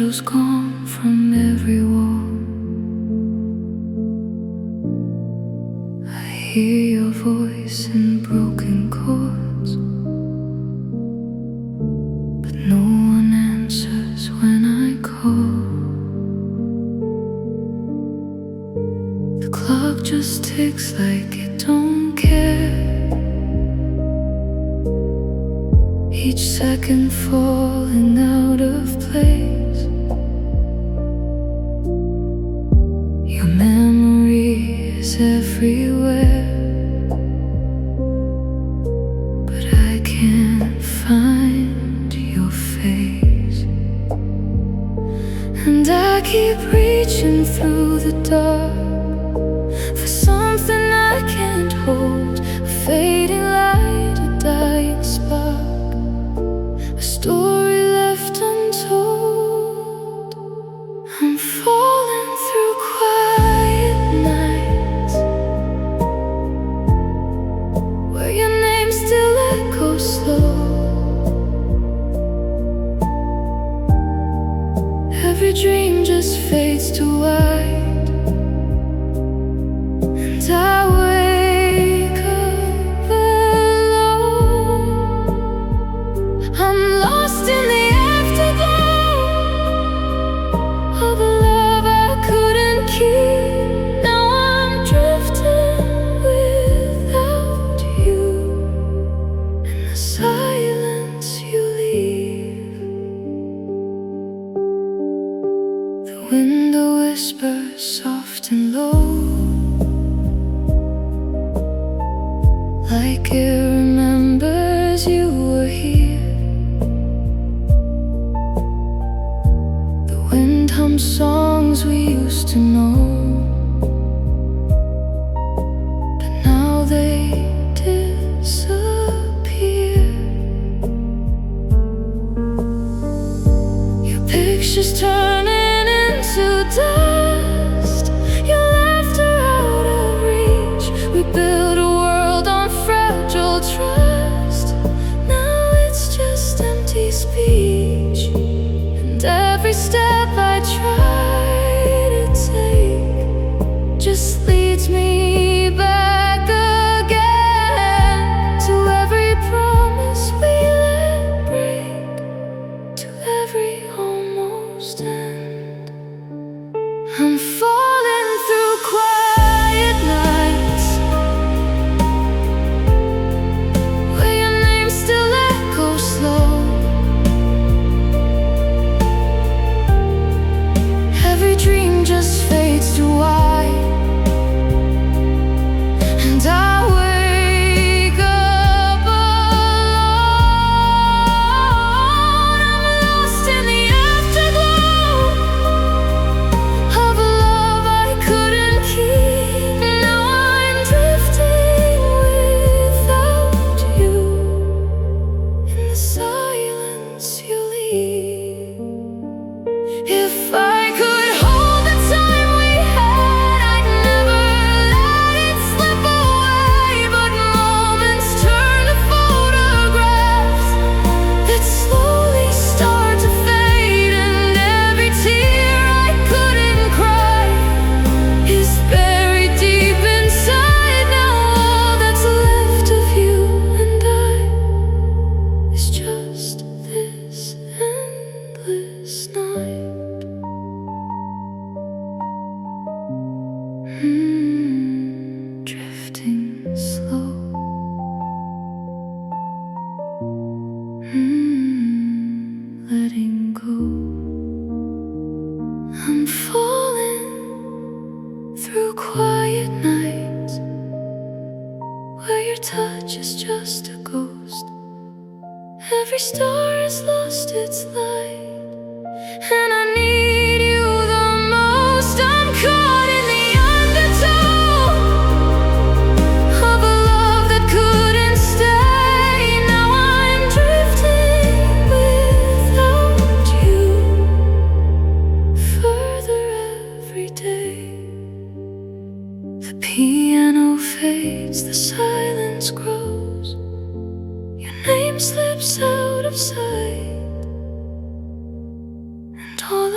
shadows gone from every wall. I hear your voice in broken chords, but no one answers when I call. The clock just ticks like it don't care, each second falling out of place. Your memory is everywhere, but I can't find your face. And I keep reaching through the dark for something I can't hold, a fading light, a dying spark, a story left untold. I'm falling through quiet nights where your name still echoes slow. Every dream just fades to white, and I wake up alone. I'm lost in the afterglow of a love I couldn't keep. Now I'm drifting without you, in the silence you leave. The window whispers soft and low, like it remembers you were here. The wind hums songs we used to know, but now they disappear. Your pictures turning into dust, your laughter out of reach. We built a world on fragile trust. Now it's just empty speech, and every step I try to take just leads me back again to every promise we let break, to every almost end. I'm falling through quiet nights where your name still echoes slow. Every dream just fades to white, and I wake up alone. I'm lost in the afterglow of a love I couldn't keep. Now I'm drifting without you, in the silence you leave. If I could hold the time we had, I'd never let it slip away. But moments turn to photographs that slowly start to fade, and every tear I couldn't cry is buried deep inside. Now all that's left of you and I is just this endless night. Drifting slow, letting go. I'm falling through quiet nights where your touch is just a ghost. Every star has lost its light, and I need you the most. I'm caught in the undertow of a love that couldn't stay. Now I'm drifting without you, further every day. The piano fades, the silence grows, your name slips out of sight, and all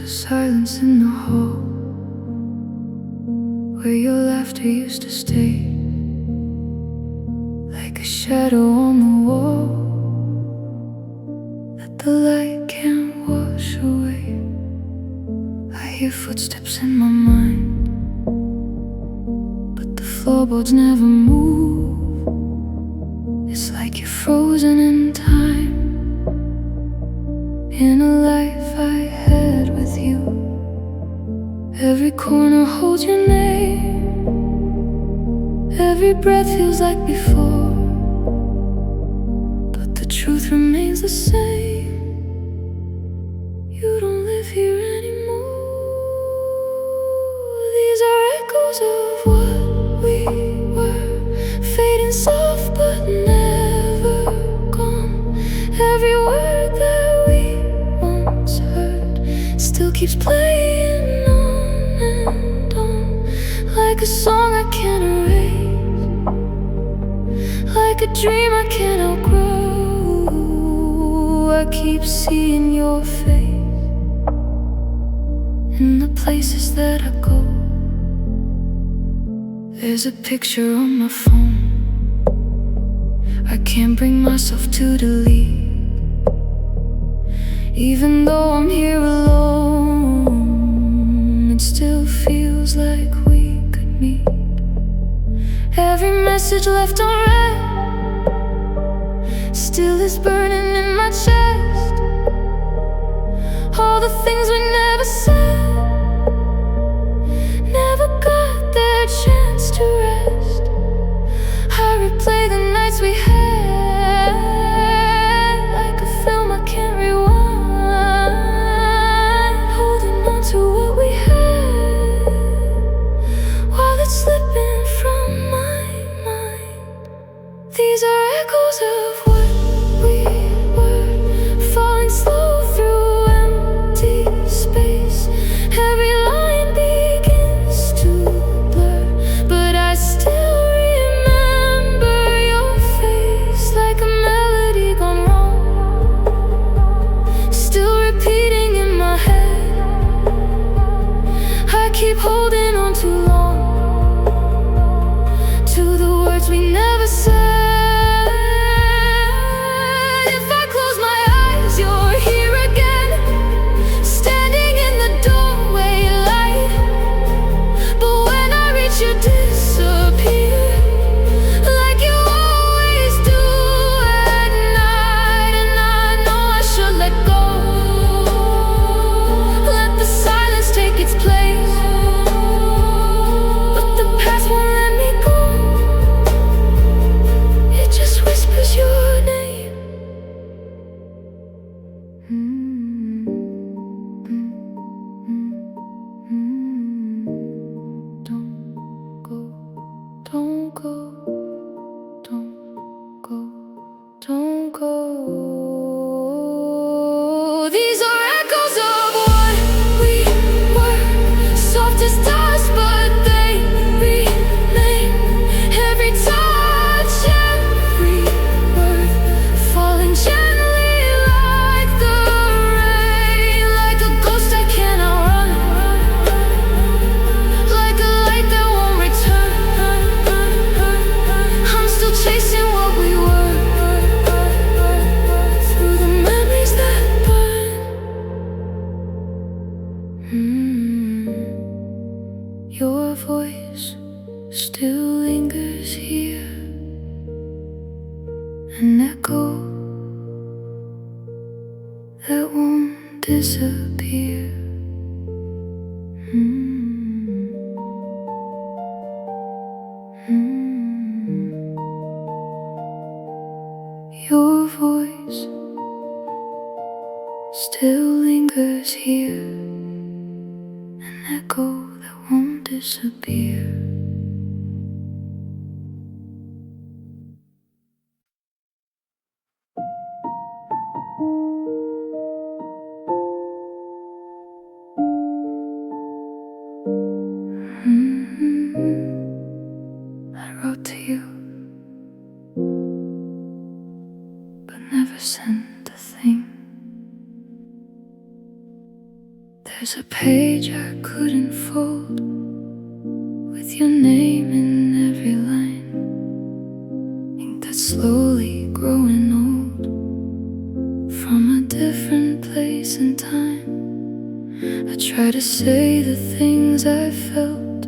the silence in the hall where your laughter used to stay, like a shadow on the wall that the light can't wash away. I hear footsteps in my mind, but the floorboards never move. It's like you're frozen in time, in a life I had with you. Every corner holds your name, every breath feels like before, but the truth remains the same. You don't live here anymore. These are echoes of what we were, fading soft but never gone. Every word that we once heard still keeps playing on and on, like a song I can't erase, like a dream I can't outgrow. I keep seeing your face in the places that I go. There's a picture on my phone I can't bring myself to delete. Even though I'm here alone, it still feels like we could meet. Every message left unread still is burning in my chest. All the things we never said, never got their chance to rest. I replay the nights we had, like a film I can't rewind, holding on to what we had while it's slipping from my mind. These are echoes of what we were, falling slow through empty space. Every line begins to blur, but I still remember your face, like a melody gone wrong, still repeating in my head. I keep holding on too long to the words we never said. If I close my eyes, you're here again, standing in the doorway light. But when I reach, you disappear, like you always do at night. And I know I should let go, let the silence take its place, but the past won't let me go. It just whispers your name. Don't go, don't go, don't go, don't go. These are echoes of what we were, soft as dust, but they remain. Every touch, every word, falling gently like the rain, like a ghost I can't outrun, like a light that won't return. I'm still chasing what we were, through the memories that burn. Your voice still lingers here, an echo that won't disappear. Your voice still lingers here, an echo that won't disappear. I wrote to you, but never sent a thing. There's a page I couldn't fold, with your name in every line, ink that's slowly growing old, from a different place and time. I try to say the things I felt,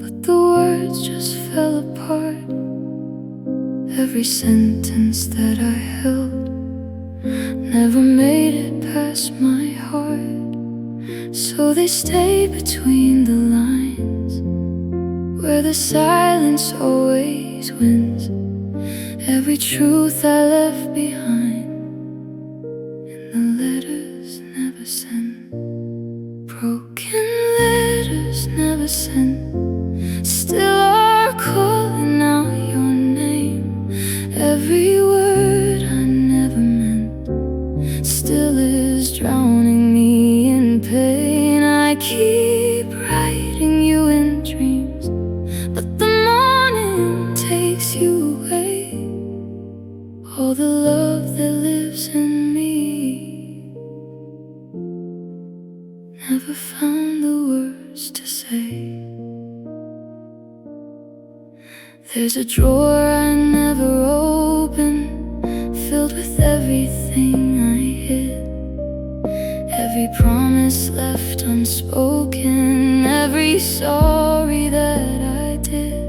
but the words just fell apart. Every sentence that I held never made it past my heart. So they stay between the lines, where the silence always wins. Every truth I left behind, and the letters never sent. Broken letters never sent, still are calling out your name. Every word I never meant still is drowning me in pain. I keep writing you in dreams, but the morning takes you away. All the love that lives in me never found the words to say. There's a drawer I never opened, filled with everything I hid. Every promise left unspoken, every sorry that I did.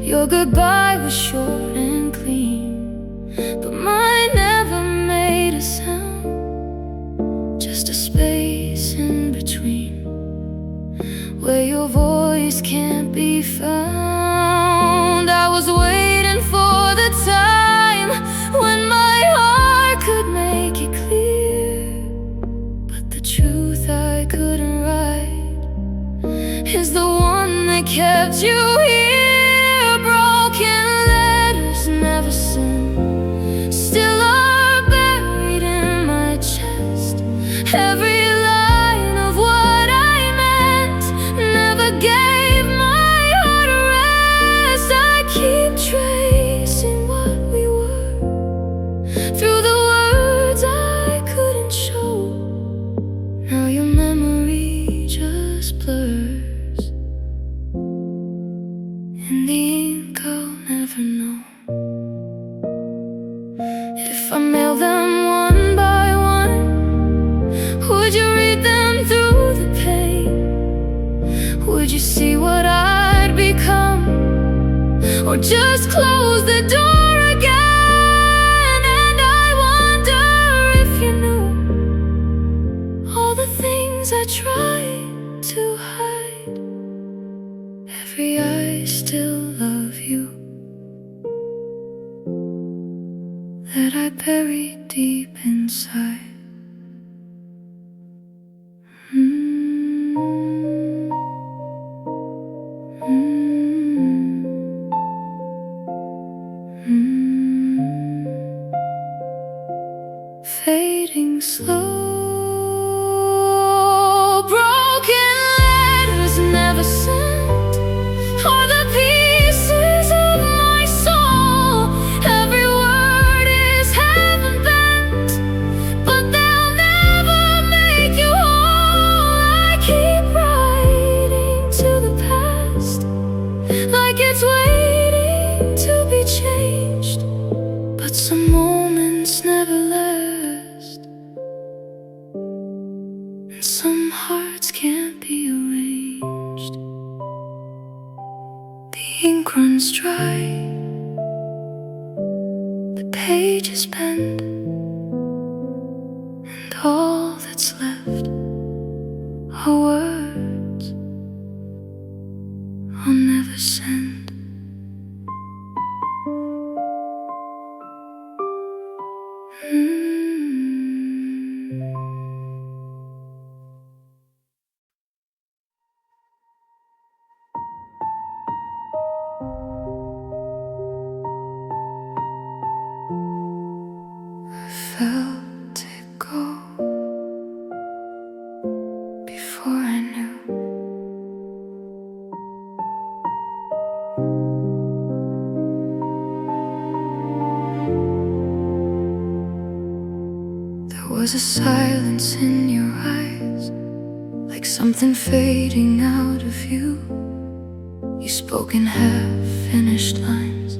Your goodbye was short and clean, but mine never made a sound. Just a space in between, where your voice can't be found. I was waiting for the time when my heart could make it clear, but the truth I couldn't write is the one that kept you here. Broken letters never sent, still are buried in my chest. Every line of what I meant never gave my heart a rest. I keep tracing what we were through the words I couldn't show. Now your memory just blurs, and the ink I'll never know. If I mail them one by one, would you read them through the pain? Would you see what I'd become, or just close the door again? And I wonder if you knew all the things I tried to hide. Every I still love you that I buried deep inside. Fading slow, broken letters never sent, are the pieces of my soul. Every word is heaven bent, but they'll never make you whole. I keep writing to the past, like it's waiting to be changed, but some moments never last, and some hearts can't be arranged. The ink runs dry, the pages bend, and all that's left are words I'll never send. Felt it go before I was a silence in your eyes, like something fading out of you. You spoke in half-finished lines,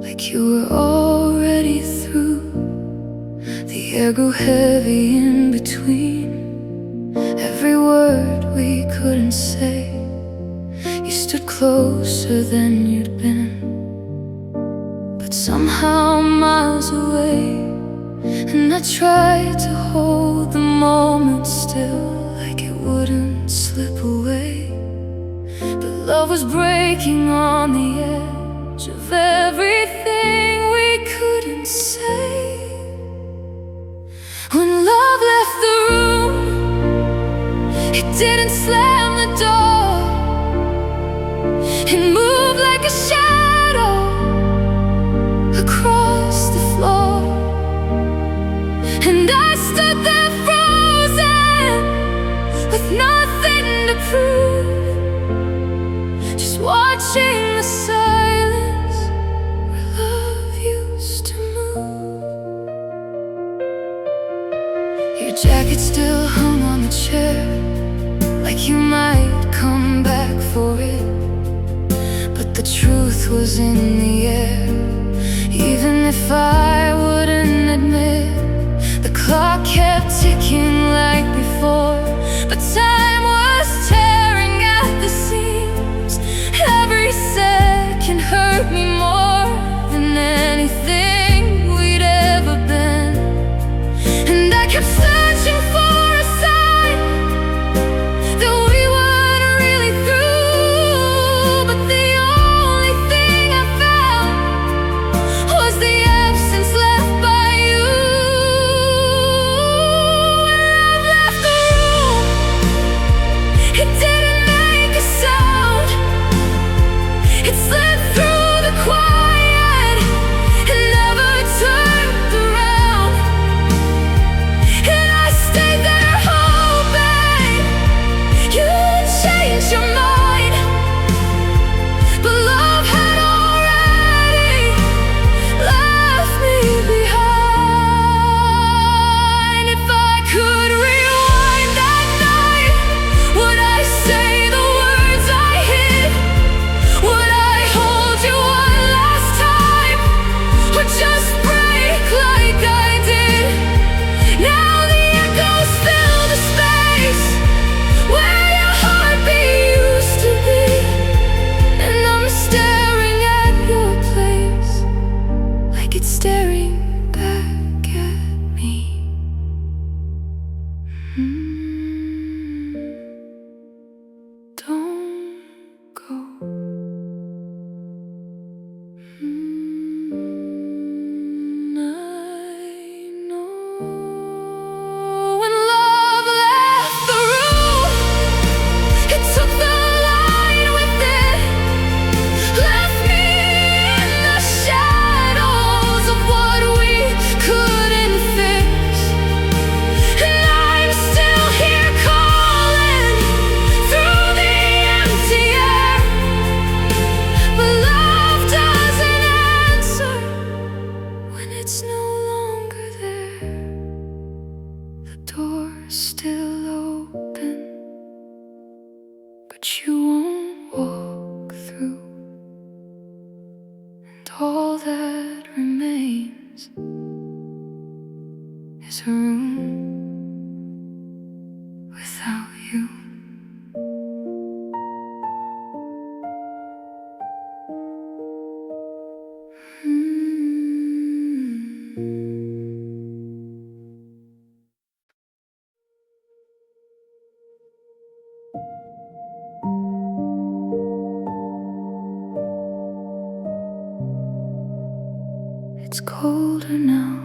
like you were already through. The air grew heavy in between every word we couldn't say. You stood closer than you'd been, but somehow miles away. And I tried to hold the moment still, like it wouldn't slip away. But love was breaking on the edge of everything we couldn't say. When love left the room, it didn't slam the door. It moved like a shadow across the floor. And I stood there frozen, with nothing to prove, just watching the silence where love used to move. Your jacket still hung on the chair, like you might come back for it. But the truth was in the air, even if I wouldn't admit. The clock kept ticking like before, but time was tearing at the seams. Every second hurt me more than anything we'd ever been. And I kept searching for a sign that we weren't really through. But the only thing I found was the absence left by you. It didn't make a sound. It slid through the quiet and never turned around. And I stayed there hoping you'd change your mind. But love had already left me behind. If I could rewind that night, would I say the words I hid? Would I hold you one last time, or just break like I did? Now the echoes fill the space where your heartbeat used to be, and I'm staring at your place, like it's staring back at me. Don't go. I know when love left the room, it took the light with it, left me in the shadows of what we couldn't fix. And I'm still here calling through the empty air, but love doesn't answer when it's no longer there. The door's still open, but you won't walk through. And all that remains is a room without you. It's colder now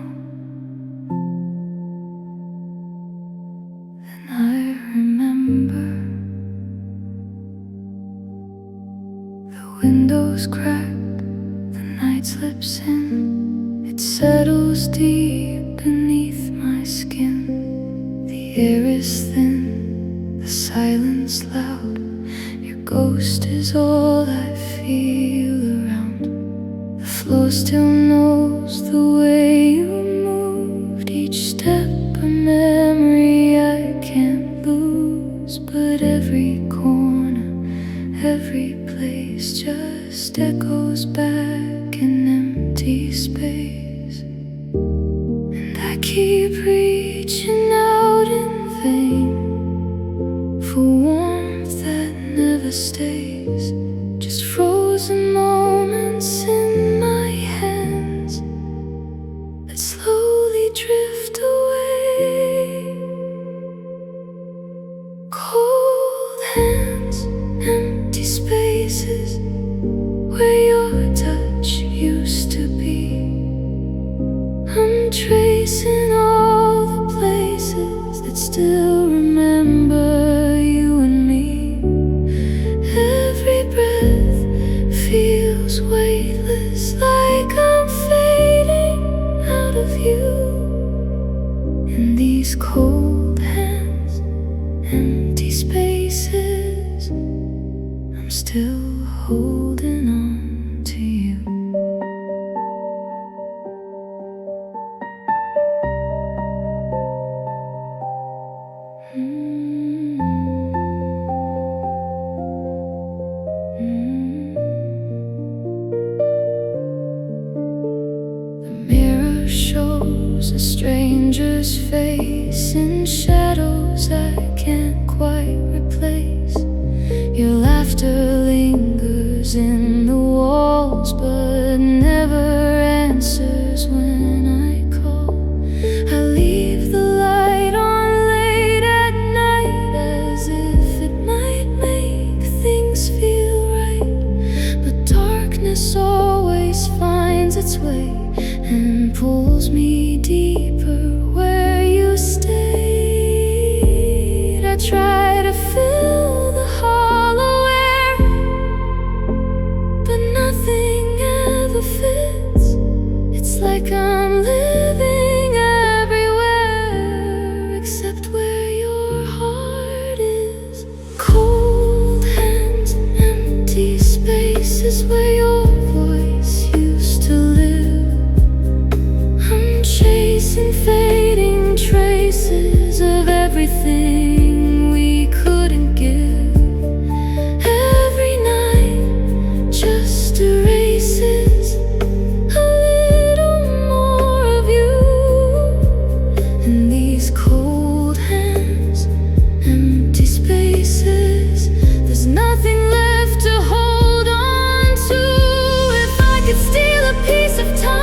than I remember. The windows crack, the night slips in. It settles deep beneath my skin. The air is thin, the silence loud. Your ghost is all I feel around. The floor still knows the way you moved each step still remember you and me. Every breath feels weightless, like I'm fading out of you. In these cold hands, empty spaces, I'm still holding on to you. Shows a stranger's face in shadows I can't quite replace. Your laughter lingers in the walls, but never answers when I call. I leave the light on late at night, as if it might make things feel right. But darkness always finds its way and pulls me deeper where you stayed. I try to fill the hollow air, but nothing ever fits. It's like I'm living everywhere except where your heart is. Cold hands, empty spaces where your voice used to live. Chasing fading traces of everything we couldn't give. Every night just erases a little more of you. In these cold hands, empty spaces, there's nothing left to hold on to. If I could steal a piece of time,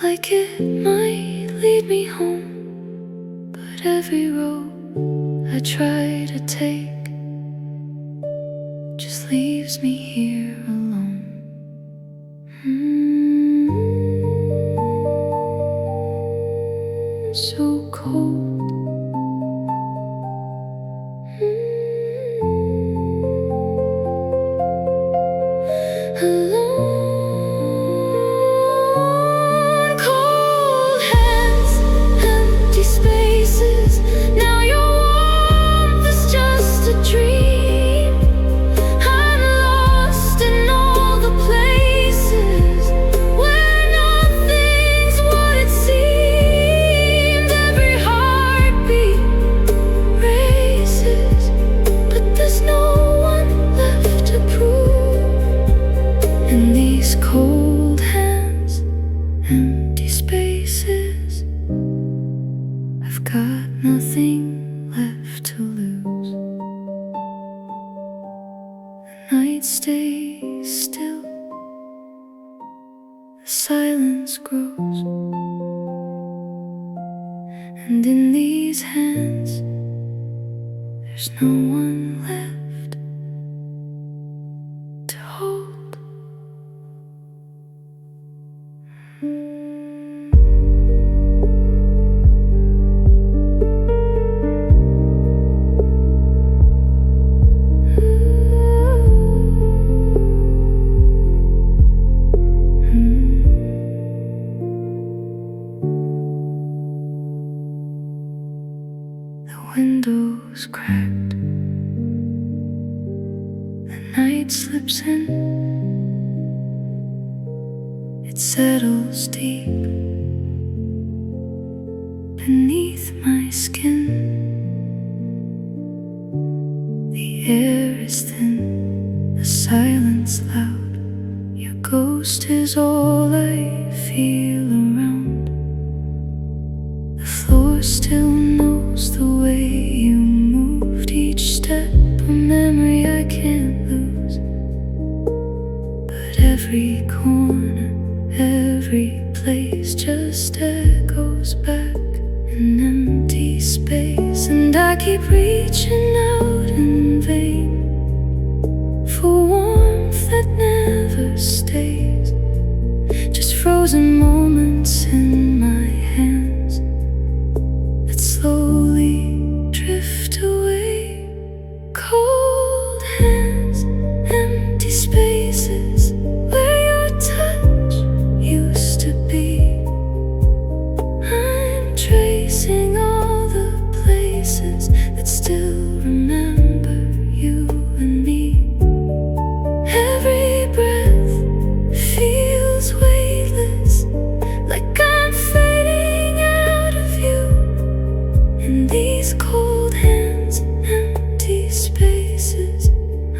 like it might lead me home, but every road I try to take just leaves me here alone. So cold. In these cold hands, empty spaces, I've got nothing left to lose. The night stays still, the silence grows, and in these hands, there's no one left to hold. The window's cracked, the night slips in, it settles deep beneath my skin. The air is thin, the silence loud, your ghost is all I feel around. The floor still knows the way you moved, each step a memory I can't lose. But every corner, every place, just echoes back in empty space, and I keep reaching out in vain for warmth that never stays, just frozen moments in my hands that slowly drift away. Cold hands, empty spaces where your touch used to be. I'm tracing all the places that still remember you and me. Every breath feels weightless, like I'm fading out of you. In these cold hands, empty spaces,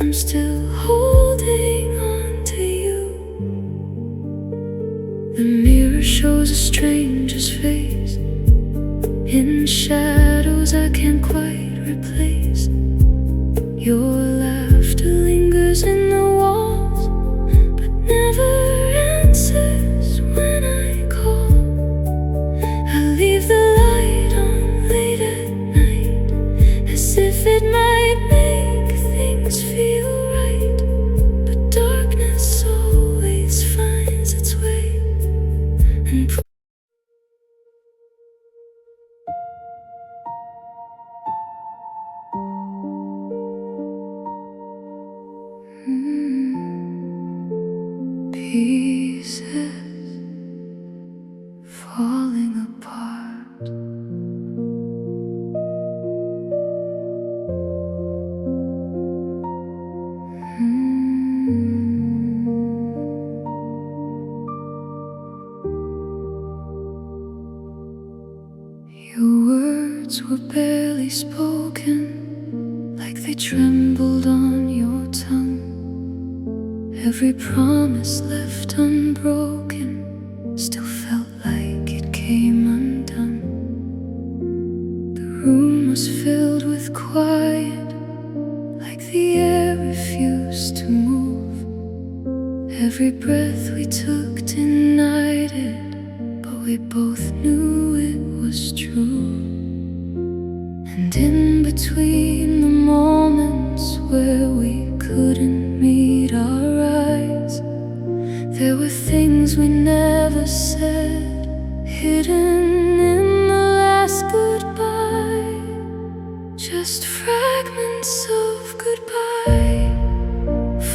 I'm still holding on to you. The mirror shows a stranger's face in shadows I can't quite replace. Your laughter lingers in the walls, but never answers when I call. I leave the light on late at night, as if it might make things feel right. But darkness always finds its way and pieces falling apart. Your words were barely spoken, like they trembled on your tongue. Every promise left unbroken still felt like it came undone. The room was filled with quiet, like the air refused to move. Every breath we took denied it, but we both knew it was true. And in between the moments where we couldn't meet our eyes, there were things we never said, hidden in the last goodbye. Just fragments of goodbye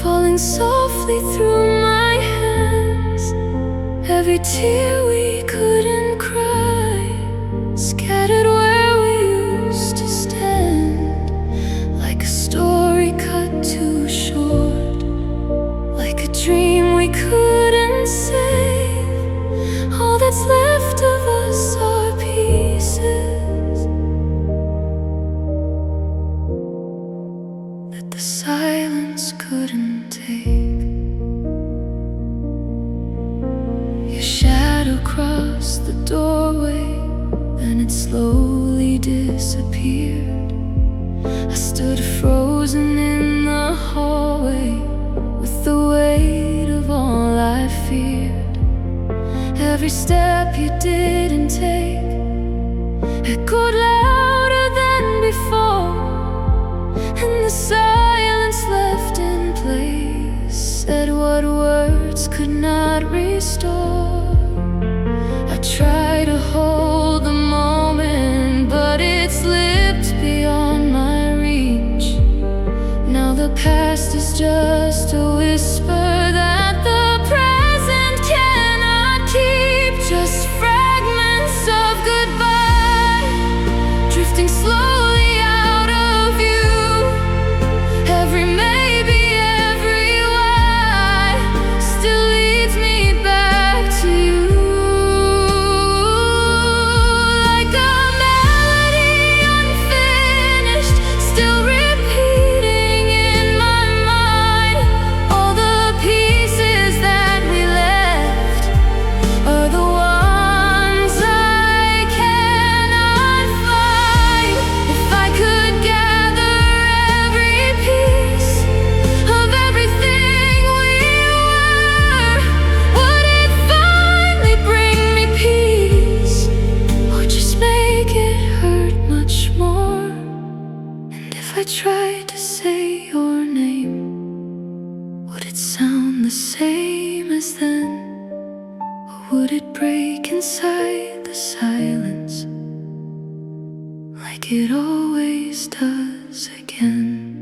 falling softly through my hands. Every tear we couldn't cry, scattered where we used to stand, like a story cut too short, like a dream we couldn't save. All that's left of us are pieces that the silence couldn't take. Your shadow crossed the doorway, then it slowly disappeared. I stood frozen in the hallway with the weight of all I feared. Every step you didn't take echoed louder than before, and the silence left in place said what words could not restore. I try to hold the moment, but it slipped beyond my reach. Now the past is just a whisper that the present cannot keep. Just fragments of goodbye drifting slowly out of you. Every maybe, every why still leads me back to you. Like a melody unfinished, still repeating in my mind. inside the silence, like it always does again.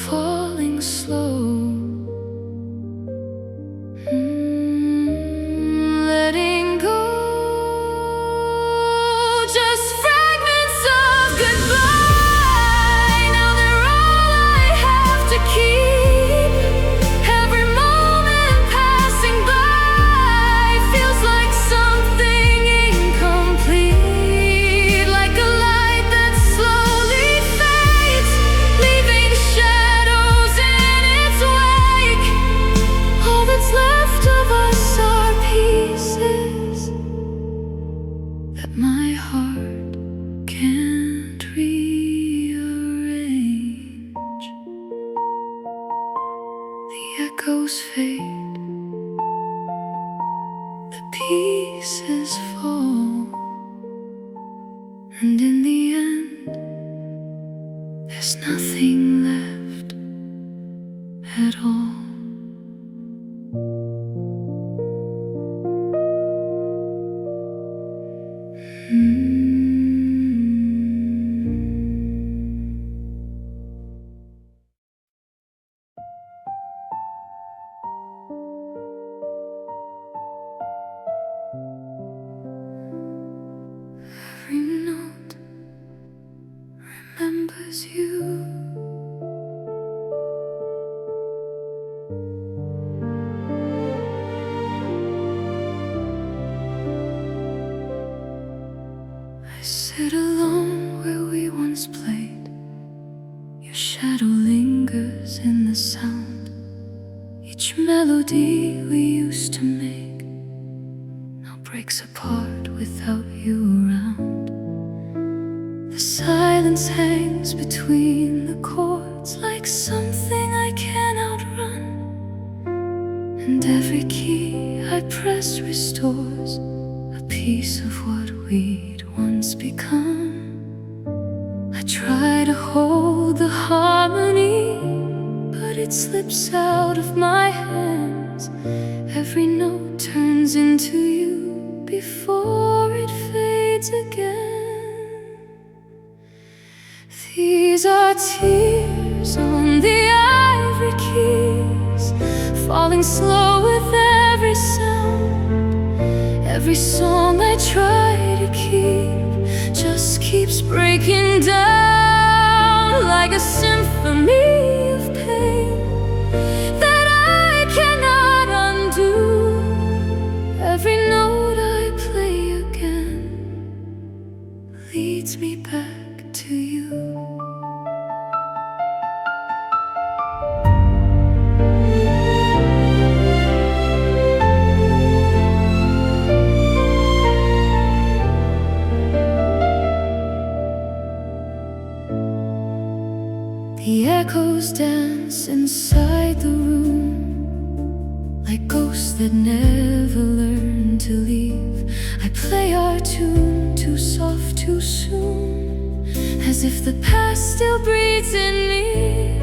Falling slow, letting go, just fragments of goodbye. Now they're all I have to keep. Every moment passing by feels like something incomplete, like a light that slowly fades, leaving shadows in its wake. All that's left of us are pieces that my heart can't rearrange. The echoes fade, the pieces fall, and in the end, there's nothing left at all. Every note remembers you. I sit alone where we once played. Your shadow lingers in the sound. Each melody we used to make now breaks apart without you around. The silence hangs between the chords like something I can't outrun, and every key I press restores a piece of what we'd once become. I try to hold the harmony, but it slips out of my hands. Every note turns into you before it fades again. These are tears on the ivory keys, falling slow with every sound. Every song I try to keep just keeps breaking down, like a symphony of pain that I cannot undo. Every note I play again leads me back to you. The echoes dance inside the room, like ghosts that never learn to leave. I play our tune too soft too soon, as if the past still breathes in me.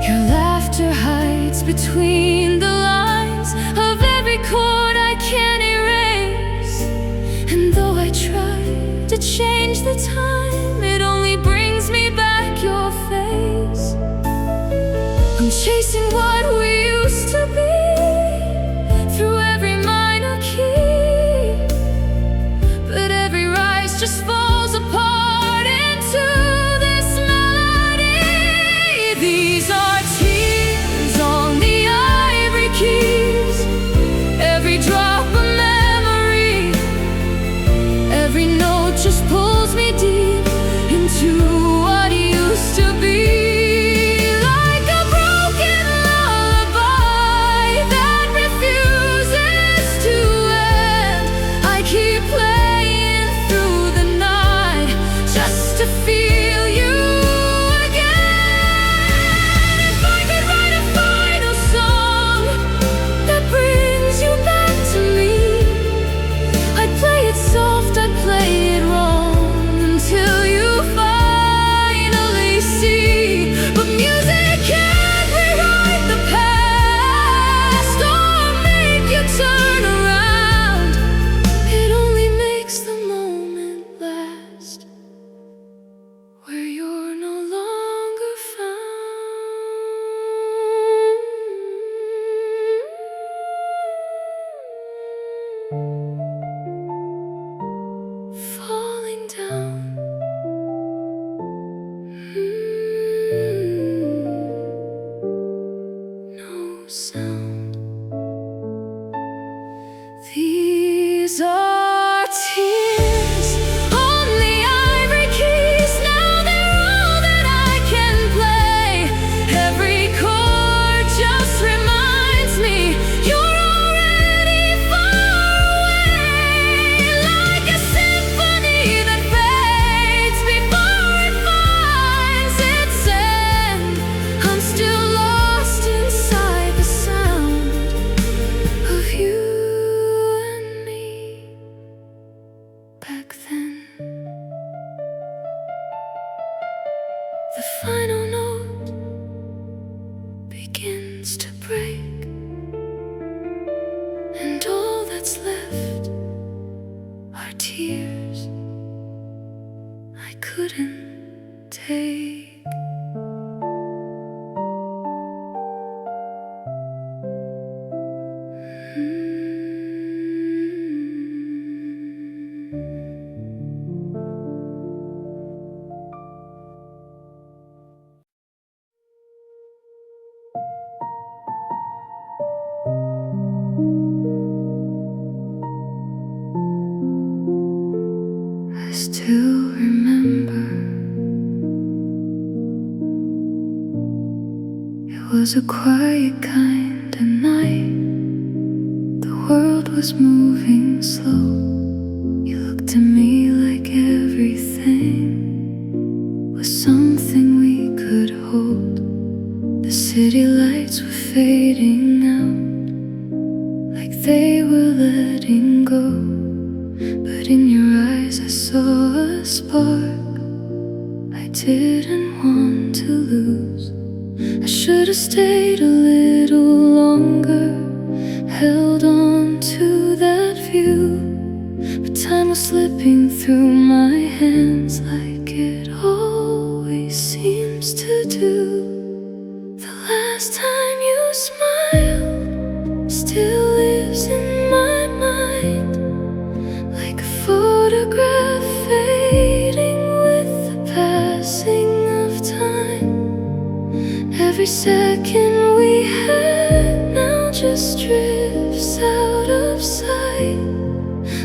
Your laughter hides between the lines of every chord I can't erase. And though I try to change the time, it only brings me back your face. I'm chasing what we used to be through every minor key, but every rise just falls apart into this melody. These are tears on the ivory keys, every drop a memory, every note just pulls me deep. sound. These are tears on the ivory keys. Now they're all that I can play. Every chord just reminds me you're already far away. Like a symphony that fades before it finds its end. I'm still lost inside the sound of you and me back then. The final note begins to break, and all that's left are tears I couldn't take. I still remember, it was a quiet kind of night. The world was moving slow. You looked at me like everything was something we could hold. The city lights were fading out, like they were letting go. But in your eyes I saw a spark I didn't want to lose. I should have stayed a little longer, held on to that view, but time was slipping through my hands like it always seems to do. The last time you smiled still lives in my mind, like a photograph fading with the passing of time. Every second we had now just drifts out of sight,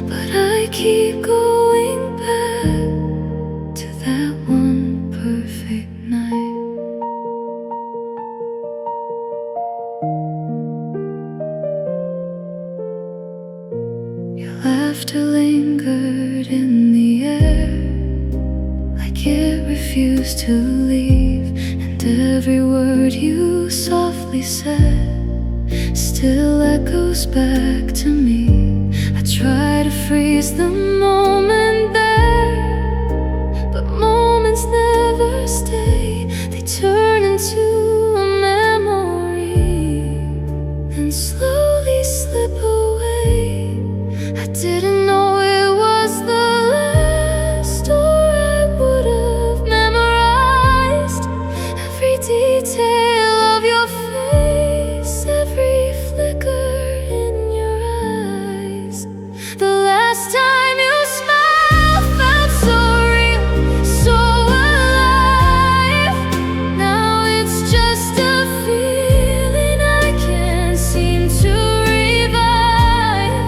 but I keep going back to that one perfect night. Your laughter lingered in the air, like it refused to leave, and every word you softly said still echoes back to me. I try to freeze the moment there, but moments never stay. They turn into a memory, then slowly slip away. I didn't know it was the last, or I would have memorized every detail of your face, every flicker in your eyes. The last time you smiled felt so real, so alive. Now it's just a feeling I can't seem to revive.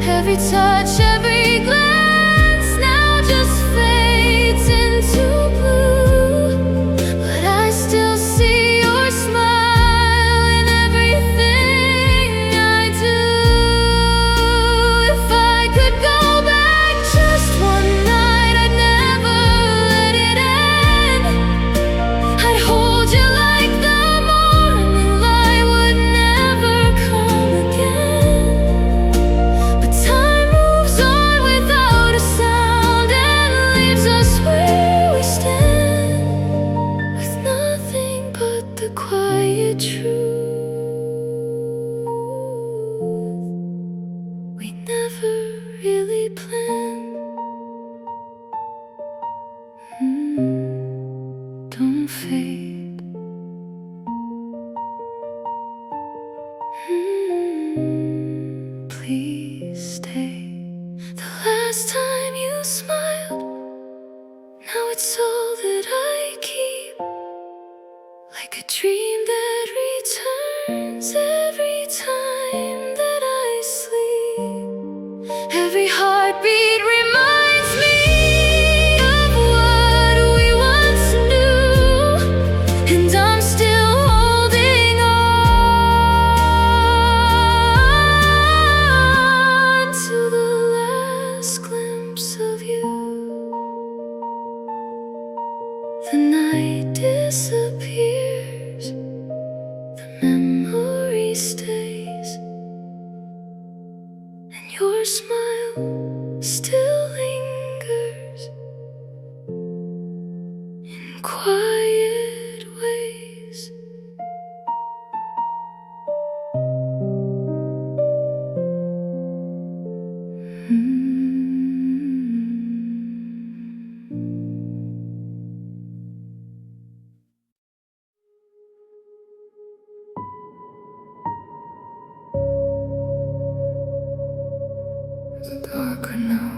Every touch, every glance now just fades into blue, but I still see your smile in everything I do. If I could go back just one night, I'd never let it end. I'd hold you like the morning light would never come again. But time moves on without a sound and leaves us where we stand, with nothing but the quiet truth we never really planned. Don't fade. Please stay. The last time you smiled, now it's all that I keep, like a dream that returns every time that I sleep. Every heartbeat reminds me of what we once knew, and I'm still holding on to the last glimpse of you. The night disappears, the memory stays, and your smile still lingers in quiet ways. It's darker now,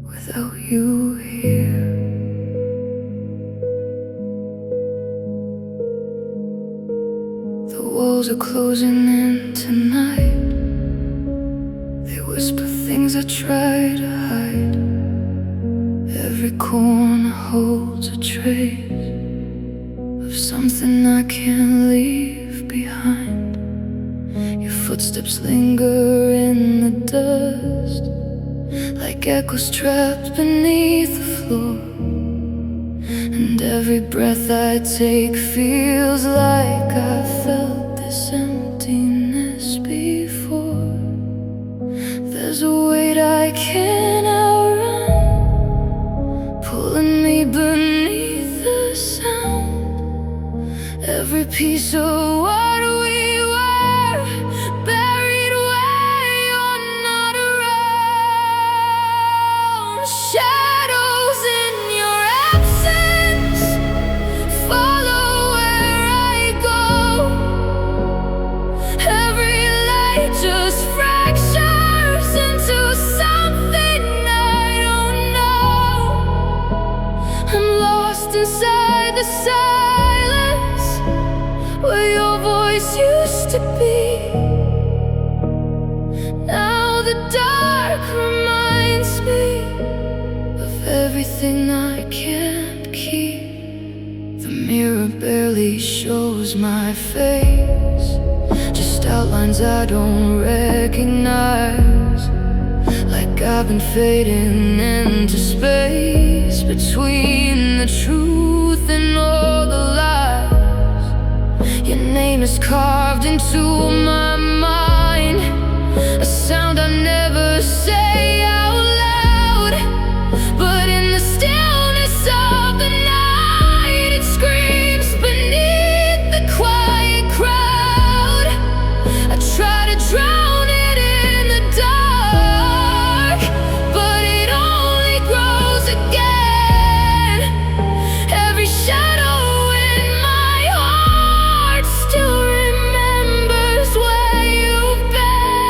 without you here. The walls are closing in tonight. They whisper things I try to hide. Every corner holds a trace of something I can't leave behind. Your footsteps linger in the dust, like echoes trapped beneath the floor. And every breath I take feels like I felt this emptiness before. There's a weight I can't outrun, pulling me beneath the sound. Every piece of what we were, buried where you're not around. Shadows in your absence follow where I go. Every light just fractures into something I don't know. I'm lost inside the silence where your voice used to be. Now the dark reminds me of everything I can't keep. The mirror barely shows my face, just outlines I don't recognize. Like I've been fading into space between the truth and all the lies. Your name is carved into my mind, a sound I never say out loud. But in the stillness of the night, it screams beneath the quiet crowd. I try to drown it in the dark, but it only grows again. Every shadow in my heart still remembers where you've been.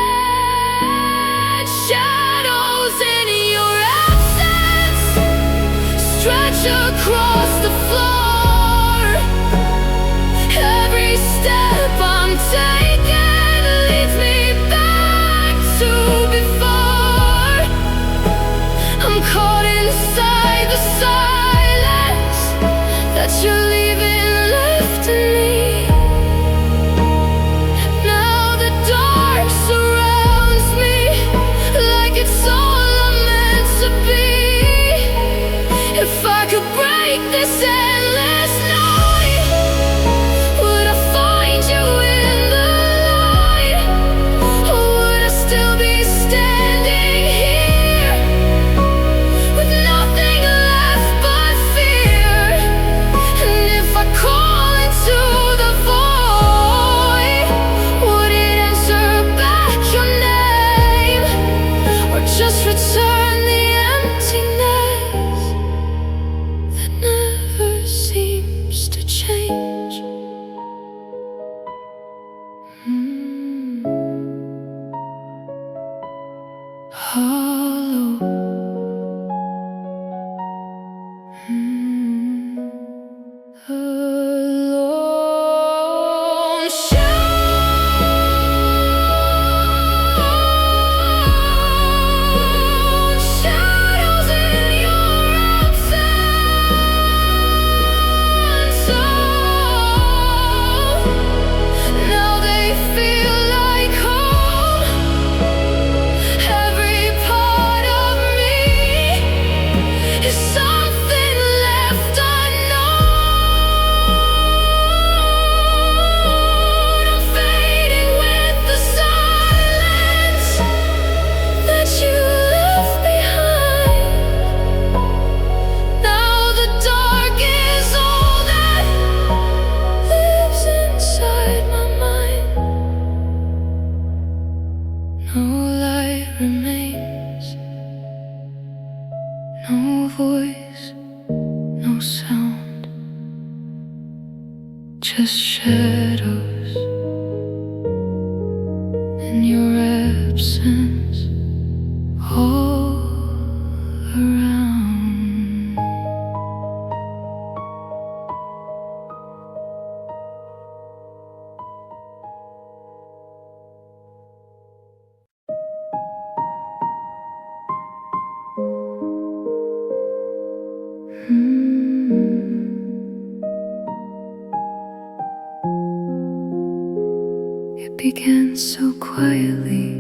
It began so quietly,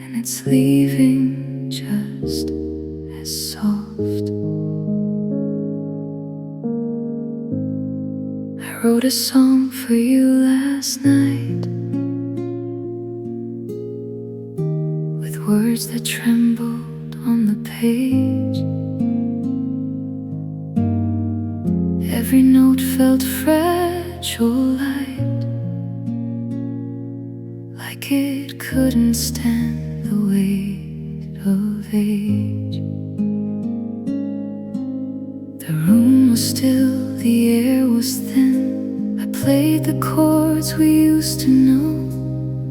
and it's leaving just as soft. I wrote a song for you last night, with words that trembled on the page. Every note felt fragile, light, like it couldn't stand the weight of age. The room was still, the air was thin. I played the chords we used to know,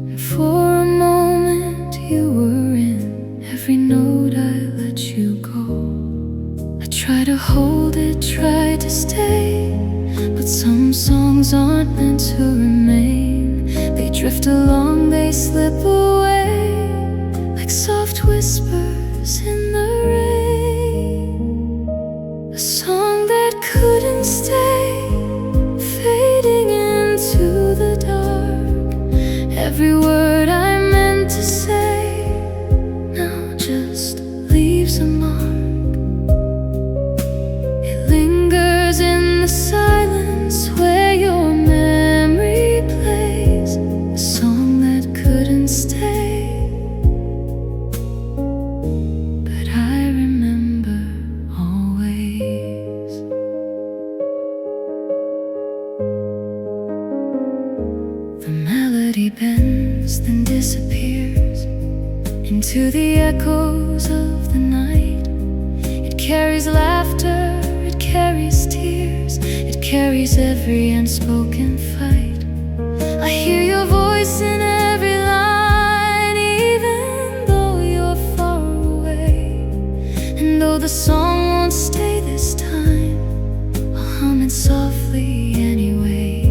and for a moment you were in every note. I let you go. I tried to hold it, tried to stay, but some songs aren't meant to remain. They drift along, they slip away, like soft whispers in the rain. A song that couldn't stay, fading into the dark. Every word I meant to say now just leaves a mark. It lingers in the silence where your memory plays, a song that couldn't stay, but I remember always. The melody bends, then disappears into the echoes of the night. It carries laughter, it carries tears, it carries every unspoken fight. I hear your voice in every line, even though you're far away. And though the song won't stay this time, I'll hum it softly anyway.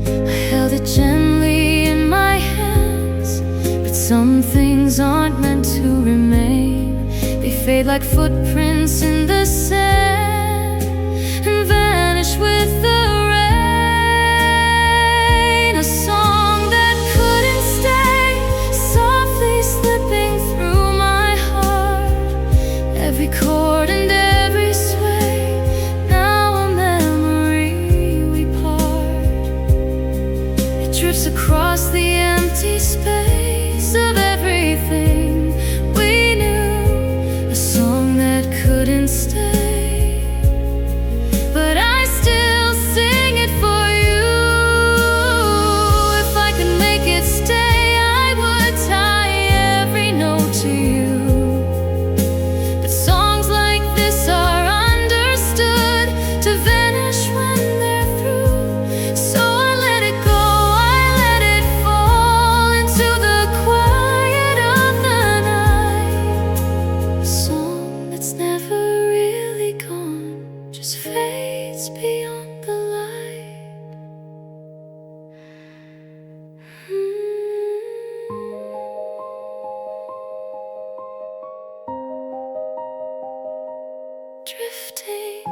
I held it gently in my hands, but some things aren't meant to remain. They fade like footprints in the sand and vanish with the rain. A song that couldn't stay, softly slipping through my heart. Every chord and every sway, now a memory we part. It drifts across the empty space of everything we knew. A song that couldn't stay, but I still sing it for you. If I could make it stay, I would tie every note to you. But songs like this are understood to vanish when they're through. So I let it go, I let it fall into the quiet of the night. A song that's never really gone, just fades beyond the light. Drifting.